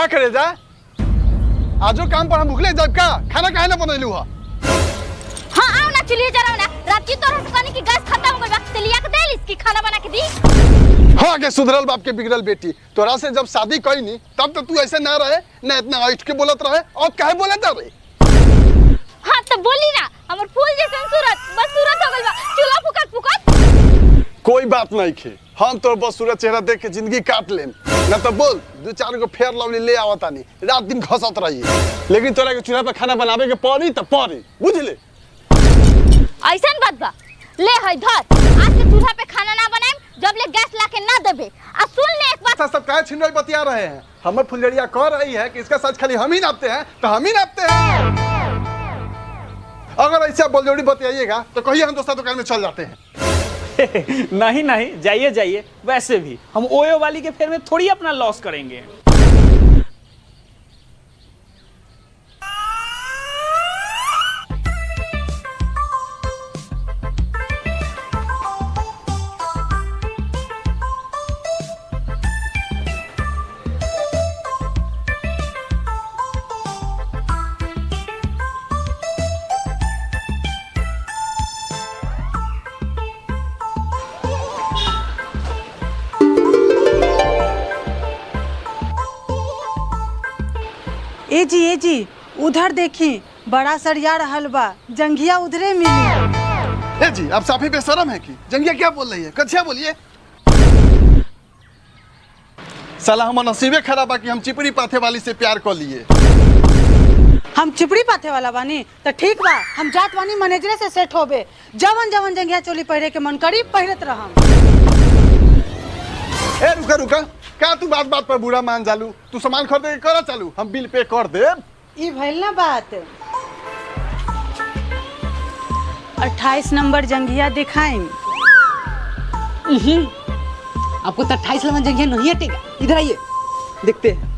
करे जा आजो काम पर हम भूखले जब का खाना काहे ना बनैलू हा। हां आओ ना चलिए जरा ना रात की तोरा दुकान की गैस खत्म हो गई बा ते लिया के दे इसकी खाना बना के दी। हाँ के सुधरल बाप के बिगड़ल बेटी तोरा से जब शादी कई नी तब तो तू ऐसे ना रहे ना इतना ऐठ के बोलत रहे और काहे बोलत रहे। हां तो बोली ना हमर फूल जैसन सूरत बस सूरत हो गइल बा चूल्हा फुकत फुकत। कोई बात नहीं खे हम तोर बस सूरत चेहरा देख के जिंदगी काट लेम ना तो बोल दो चार गो फेयर लवली ले आवतानी रात दिन घसत रहिए लेकिन तोरा के चूल्हा पर खाना बनावे के पड़ी त पड़ी बुझले। ऐसन बात बा ले है धर आज से चूल्हा पे खाना ना बनाएम जब ले गैस लाके ना देबे। आ सुन ले एक बात सब काहे छिनरई बतिया रहे हैं हमर फुलझड़िया कह रही है कि इसका सच खाली हम ही नापते हैं तो हम ही नापते हैं। अगर ऐसा बोलजोड़ी बतियाइएगा तो कहिए हम दूसरा दुकान में चल जाते हैं। नहीं नहीं जाइए जाइए वैसे भी हम ओयो वाली के फेर में थोड़ी अपना लॉस करेंगे। ए जी उधर देखी बड़ा सरिया रहल बा जंघिया उधरे मिली। ए जी आप साफी बेशरम है कि जंगिया क्या बोल रही है कच्छा बोलिए। साला हम नसीबे खराब बा कि हम चिपड़ी पाथे वाली से प्यार कर लिए। हम चिपड़ी पाथे वाला बानी तो ठीक बा हम जात बानी मैनेजरे से सेट होबे जवन जवन जंघिया चोली पहिरे के मन करी पहिरत रहम। ए रुका रुका का तू बात बात पर बुरा मान जालू तू सामान खरीदे के करा चालू हम बिल पे कर दे। ई भइल ना बात 28 नंबर जंघिया दिखाई। आपको तो 28 नंबर जंघिया नहीं हटेगा इधर आइए देखते हैं।